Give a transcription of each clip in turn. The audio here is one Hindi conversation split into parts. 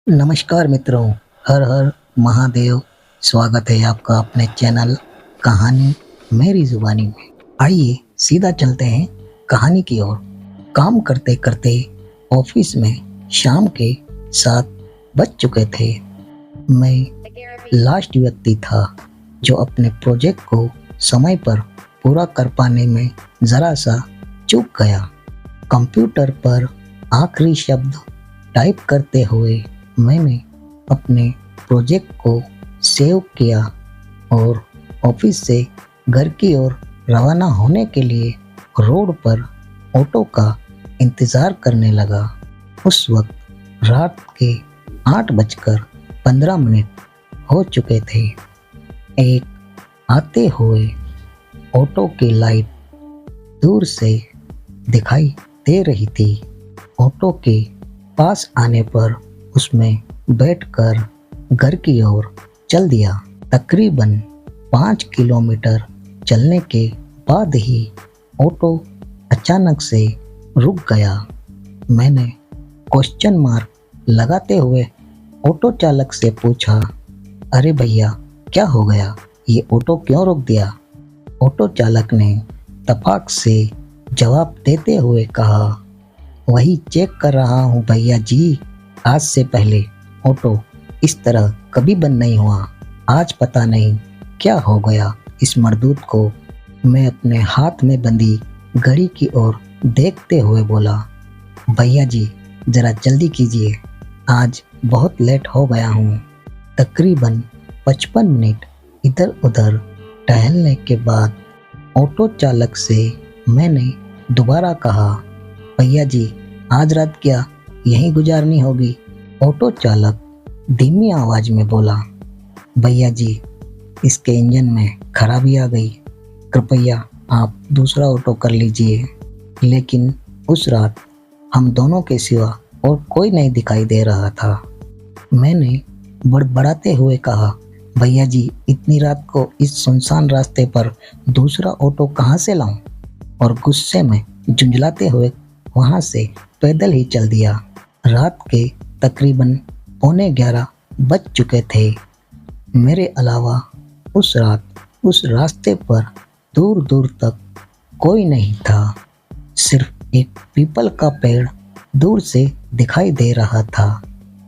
नमस्कार मित्रों, हर हर महादेव। स्वागत है आपका अपने चैनल कहानी मेरी जुबानी में। आइए सीधा चलते हैं कहानी की ओर। काम करते करते ऑफिस में शाम के 7 बज चुके थे। मैं लास्ट व्यक्ति था जो अपने प्रोजेक्ट को समय पर पूरा कर पाने में ज़रा सा चूक गया। कंप्यूटर पर आखिरी शब्द टाइप करते हुए मैंने अपने प्रोजेक्ट को सेव किया और ऑफिस से घर की ओर रवाना होने के लिए रोड पर ऑटो का इंतज़ार करने लगा। उस वक्त रात के 8:15 हो चुके थे। एक आते हुए ऑटो की लाइट दूर से दिखाई दे रही थी। ऑटो के पास आने पर उसमें बैठकर घर की ओर चल दिया। तकरीबन 5 किलोमीटर चलने के बाद ही ऑटो अचानक से रुक गया। मैंने क्वेश्चन मार्क लगाते हुए ऑटो चालक से पूछा, अरे भैया क्या हो गया, ये ऑटो क्यों रोक दिया? ऑटो चालक ने तफाक से जवाब देते हुए कहा, वही चेक कर रहा हूँ भैया जी, आज से पहले ऑटो इस तरह कभी बंद नहीं हुआ। आज पता नहीं क्या हो गया इस मर्दूत को। मैं अपने हाथ में बंधी घड़ी की ओर देखते हुए बोला, भैया जी ज़रा जल्दी कीजिए, आज बहुत लेट हो गया हूँ। तकरीबन 55 मिनट इधर उधर टहलने के बाद ऑटो चालक से मैंने दोबारा कहा, भैया जी आज रात क्या यहीं गुजारनी होगी? ऑटो चालक धीमी आवाज़ में बोला, भैया जी इसके इंजन में खराबी आ गई, कृपया आप दूसरा ऑटो कर लीजिए। लेकिन उस रात हम दोनों के सिवा और कोई नहीं दिखाई दे रहा था। मैंने बड़बड़ाते हुए कहा, भैया जी इतनी रात को इस सुनसान रास्ते पर दूसरा ऑटो कहाँ से लाऊं? और गुस्से में झुंझलाते हुए वहाँ से पैदल ही चल दिया। रात के तकरीबन 11:15 बज चुके थे। मेरे अलावा उस रात उस रास्ते पर दूर दूर तक कोई नहीं था। सिर्फ एक पीपल का पेड़ दूर से दिखाई दे रहा था,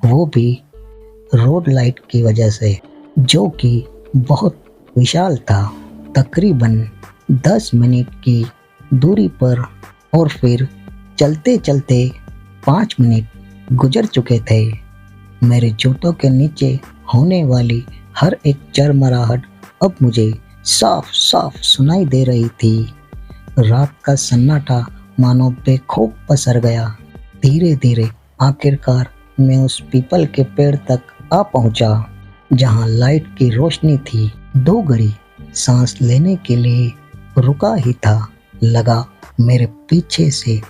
वो भी रोड लाइट की वजह से, जो कि बहुत विशाल था। तकरीबन 10 मिनट की दूरी पर और फिर चलते चलते 5 मिनट गुजर चुके थे। मेरे जूतों के नीचे होने वाली हर एक चरमराहट अब मुझे साफ साफ सुनाई दे रही थी। रात का सन्नाटा मानो बेखौफ पसर गया। धीरे धीरे आखिरकार मैं उस पीपल के पेड़ तक आ पहुंचा, जहां लाइट की रोशनी थी। 2 घड़ी सांस लेने के लिए रुका ही था। लगा मेरे पीछे से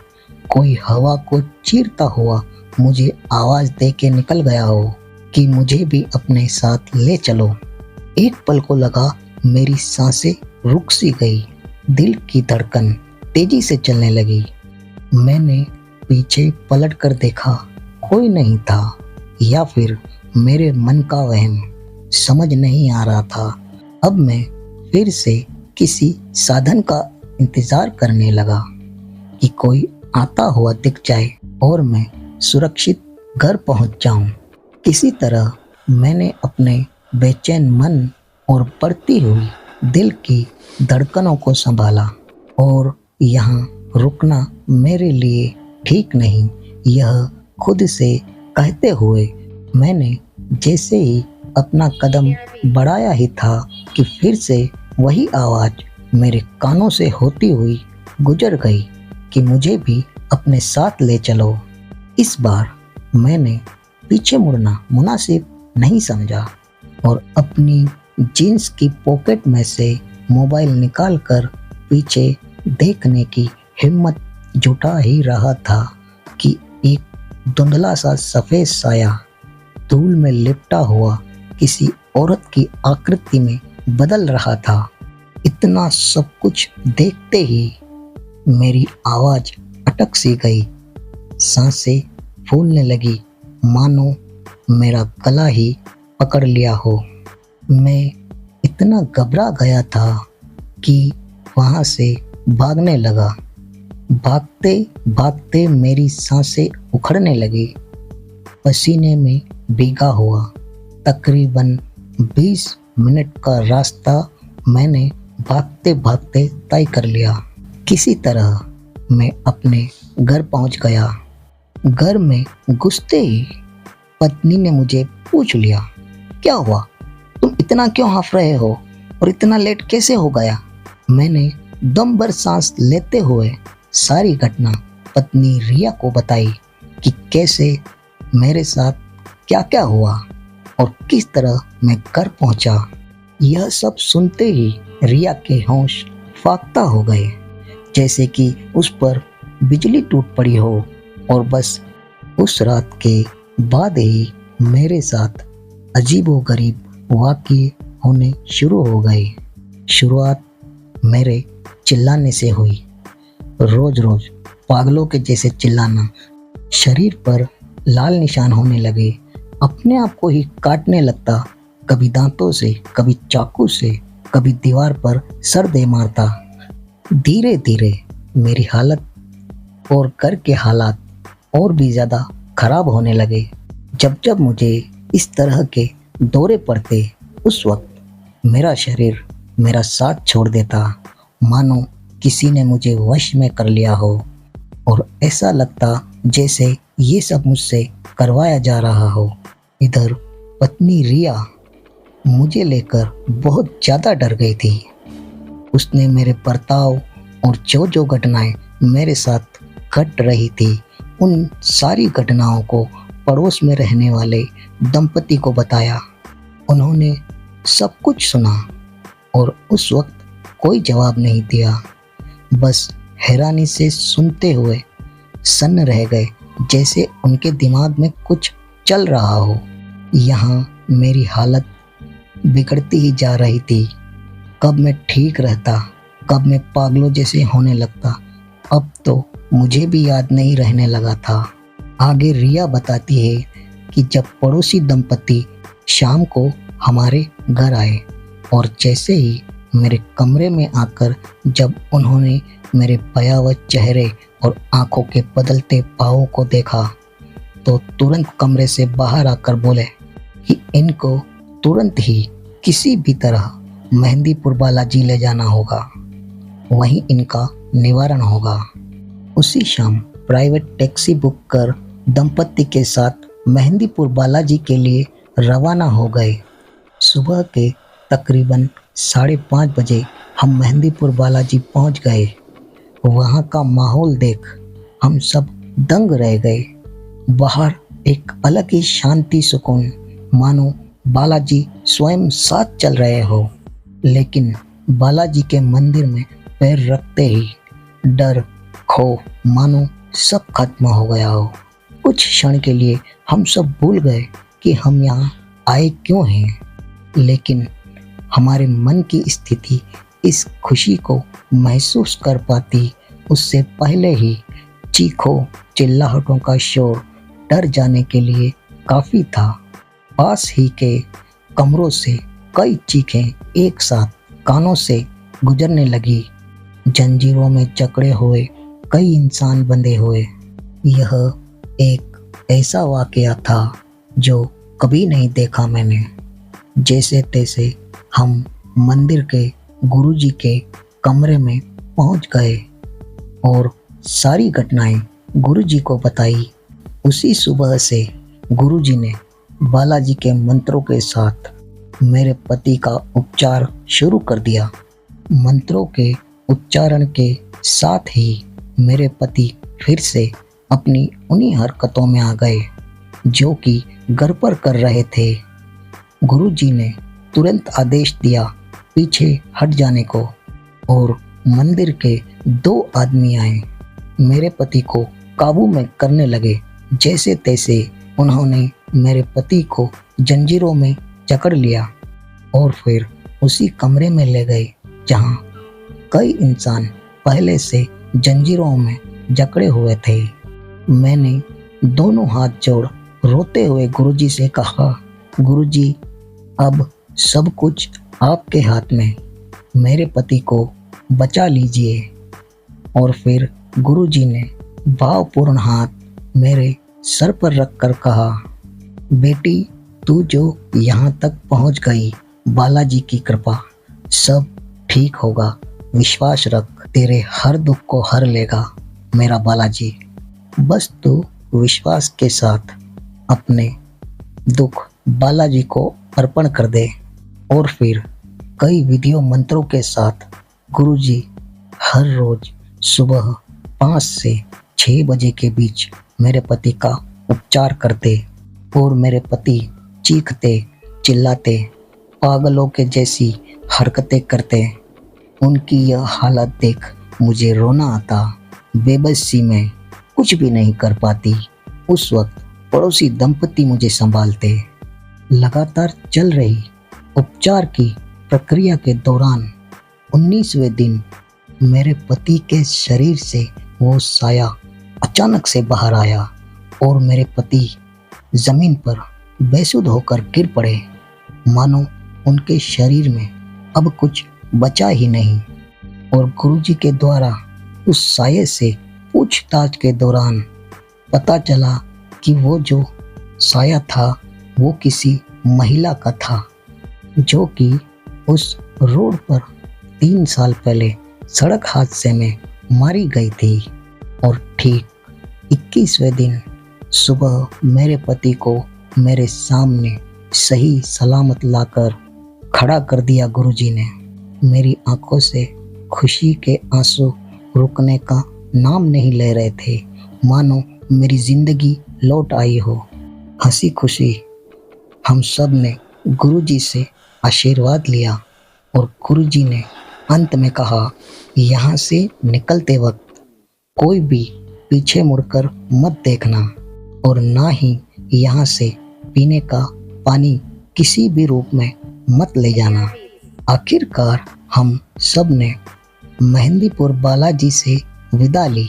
कोई हवा को चीरता हुआ मुझे आवाज दे के निकल गया हो कि मुझे भी अपने साथ ले चलो। एक पल को लगा मेरी सांसें रुक सी गई, दिल की धड़कन तेजी से चलने लगी। मैंने पीछे पलट कर देखा, कोई नहीं था, या फिर मेरे मन का वहम, समझ नहीं आ रहा था। अब मैं फिर से किसी साधन का इंतजार करने लगा कि कोई आता हुआ दिख जाए और मैं सुरक्षित घर पहुंच जाऊं। किसी तरह मैंने अपने बेचैन मन और बढ़ती हुई दिल की धड़कनों को संभाला। और यहाँ रुकना मेरे लिए ठीक नहीं, यह खुद से कहते हुए मैंने जैसे ही अपना कदम बढ़ाया ही था कि फिर से वही आवाज़ मेरे कानों से होती हुई गुजर गई कि मुझे भी अपने साथ ले चलो। इस बार मैंने पीछे मुड़ना मुनासिब नहीं समझा और अपनी जीन्स की पॉकेट में से मोबाइल निकालकर पीछे देखने की हिम्मत जुटा ही रहा था कि एक धुंधला सा सफ़ेद साया धूल में लिपटा हुआ किसी औरत की आकृति में बदल रहा था। इतना सब कुछ देखते ही मेरी आवाज़ अटक सी गई, सांसें फूलने लगी, मानो मेरा गला ही पकड़ लिया हो। मैं इतना घबरा गया था कि वहाँ से भागने लगा। भागते भागते मेरी सांसें उखड़ने लगी, पसीने में भीगा हुआ। तकरीबन 20 मिनट का रास्ता मैंने भागते भागते तय कर लिया। किसी तरह मैं अपने घर पहुंच गया। घर में घुसते ही पत्नी ने मुझे पूछ लिया, क्या हुआ, तुम इतना क्यों हाफ रहे हो और इतना लेट कैसे हो गया। मैंने दम भर सांस लेते हुए सारी घटना पत्नी रिया को बताई कि कैसे मेरे साथ क्या क्या हुआ और किस तरह मैं घर पहुंचा। यह सब सुनते ही रिया के होश फाख्ता हो गए, जैसे कि उस पर बिजली टूट पड़ी हो। और बस उस रात के बाद ही मेरे साथ अजीबोगरीब वाक़ये होने शुरू हो गए। शुरुआत मेरे चिल्लाने से हुई, रोज रोज पागलों के जैसे चिल्लाना। शरीर पर लाल निशान होने लगे, अपने आप को ही काटने लगता, कभी दांतों से, कभी चाकू से, कभी दीवार पर सर दे मारता। धीरे धीरे मेरी हालत और घर के हालात और भी ज़्यादा खराब होने लगे। जब जब मुझे इस तरह के दौरे पड़ते, उस वक्त मेरा शरीर मेरा साथ छोड़ देता, मानो किसी ने मुझे वश में कर लिया हो। और ऐसा लगता जैसे ये सब मुझसे करवाया जा रहा हो। इधर पत्नी रिया मुझे लेकर बहुत ज़्यादा डर गई थी। उसने मेरे बर्ताव और जो जो घटनाएं मेरे साथ घट रही थी, उन सारी घटनाओं को पड़ोस में रहने वाले दंपति को बताया। उन्होंने सब कुछ सुना और उस वक्त कोई जवाब नहीं दिया, बस हैरानी से सुनते हुए सन्न रह गए, जैसे उनके दिमाग में कुछ चल रहा हो। यहाँ मेरी हालत बिगड़ती ही जा रही थी। कब मैं ठीक रहता, कब मैं पागलों जैसे होने लगता, अब तो मुझे भी याद नहीं रहने लगा था। आगे रिया बताती है कि जब पड़ोसी दंपति शाम को हमारे घर आए और जैसे ही मेरे कमरे में आकर जब उन्होंने मेरे भयावह चेहरे और आंखों के बदलते भावों को देखा, तो तुरंत कमरे से बाहर आकर बोले कि इनको तुरंत ही किसी भी तरह मेहंदीपुर बालाजी ले जाना होगा, वहीं इनका निवारण होगा। उसी शाम प्राइवेट टैक्सी बुक कर दंपति के साथ मेहंदीपुर बालाजी के लिए रवाना हो गए। सुबह के तकरीबन 5:30 बजे हम मेहंदीपुर बालाजी पहुंच गए। वहां का माहौल देख हम सब दंग रह गए। बाहर एक अलग ही शांति सुकून, मानो बालाजी स्वयं साथ चल रहे हो। लेकिन बालाजी के मंदिर में पैर रखते ही डर, खौफ, मानो सब खत्म हो गया हो। कुछ क्षण के लिए हम सब भूल गए कि हम यहाँ आए क्यों हैं। लेकिन हमारे मन की स्थिति इस खुशी को महसूस कर पाती उससे पहले ही चीखों चिल्लाहटों का शोर डर जाने के लिए काफ़ी था। पास ही के कमरों से कई चीखें एक साथ कानों से गुजरने लगी। जंजीरों में जकड़े हुए कई इंसान बंधे हुए। यह एक ऐसा वाकया था जो कभी नहीं देखा मैंने। जैसे तैसे हम मंदिर के गुरुजी के कमरे में पहुंच गए और सारी घटनाएं गुरुजी को बताई। उसी सुबह से गुरुजी ने बालाजी के मंत्रों के साथ मेरे पति का उपचार शुरू कर दिया। मंत्रों के उच्चारण के साथ ही मेरे पति फिर से अपनी उन्हीं हरकतों में आ गए जो कि घर पर कर रहे थे। गुरुजी ने तुरंत आदेश दिया पीछे हट जाने को और मंदिर के 2 आदमी आए, मेरे पति को काबू में करने लगे। जैसे तैसे उन्होंने मेरे पति को जंजीरों में जकड़ लिया और फिर उसी कमरे में ले गए जहां कई इंसान पहले से जंजीरों में जकड़े हुए थे। मैंने दोनों हाथ जोड़ रोते हुए गुरुजी से कहा, गुरुजी अब सब कुछ आपके हाथ में, मेरे पति को बचा लीजिए। और फिर गुरुजी ने भावपूर्ण हाथ मेरे सर पर रखकर कहा, बेटी तू जो यहाँ तक पहुँच गई, बालाजी की कृपा, सब ठीक होगा, विश्वास रख, तेरे हर दुख को हर लेगा मेरा बालाजी। बस तू विश्वास के साथ अपने दुख बालाजी को अर्पण कर दे। और फिर कई विधियों मंत्रों के साथ गुरुजी हर रोज सुबह 5 से 6 बजे के बीच मेरे पति का उपचार करते और मेरे पति चीखते चिल्लाते पागलों के जैसी हरकतें करते। उनकी यह हालत देख मुझे रोना आता। बेबसी में कुछ भी नहीं कर पाती। उस वक्त पड़ोसी दंपति मुझे संभालते। लगातार चल रही उपचार की प्रक्रिया के दौरान 19वें दिन मेरे पति के शरीर से वो साया अचानक से बाहर आया और मेरे पति जमीन पर बेसुध होकर गिर पड़े, मानो उनके शरीर में अब कुछ बचा ही नहीं। और गुरुजी के द्वारा उस साये से पूछताछ के दौरान पता चला कि वो जो साया था वो किसी महिला का था, जो कि उस रोड पर 3 साल पहले सड़क हादसे में मारी गई थी। और ठीक 21वें दिन सुबह मेरे पति को मेरे सामने सही सलामत लाकर खड़ा कर दिया गुरुजी ने। मेरी आंखों से खुशी के आंसू रुकने का नाम नहीं ले रहे थे, मानो मेरी जिंदगी लौट आई हो। हंसी खुशी हम सब ने गुरुजी से आशीर्वाद लिया और गुरुजी ने अंत में कहा, यहाँ से निकलते वक्त कोई भी पीछे मुड़कर मत देखना और ना ही यहाँ से पीने का पानी किसी भी रूप में मत ले जाना। आखिरकार हम सब ने मेहंदीपुर बालाजी से विदा ली।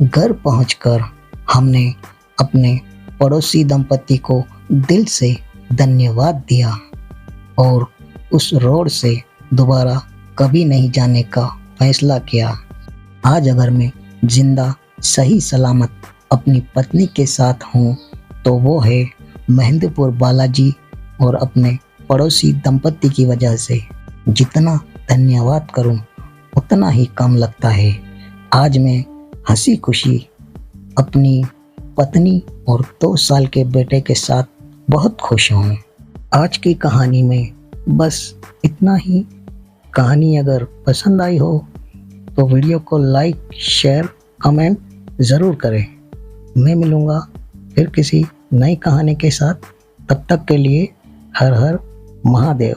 घर पहुंचकर हमने अपने पड़ोसी दंपति को दिल से धन्यवाद दिया और उस रोड से दोबारा कभी नहीं जाने का फैसला किया। आज अगर मैं जिंदा सही सलामत अपनी पत्नी के साथ हूँ तो वो है मेहंदीपुर बालाजी और अपने पड़ोसी दंपति की वजह से। जितना धन्यवाद करूँ उतना ही कम लगता है। आज मैं हंसी खुशी अपनी पत्नी और 2 साल के बेटे के साथ बहुत खुश हूँ। आज की कहानी में बस इतना ही। कहानी अगर पसंद आई हो तो वीडियो को लाइक शेयर कमेंट ज़रूर करें। मैं मिलूँगा फिर किसी नई कहानी के साथ। तब तक के लिए हर हर महादेव।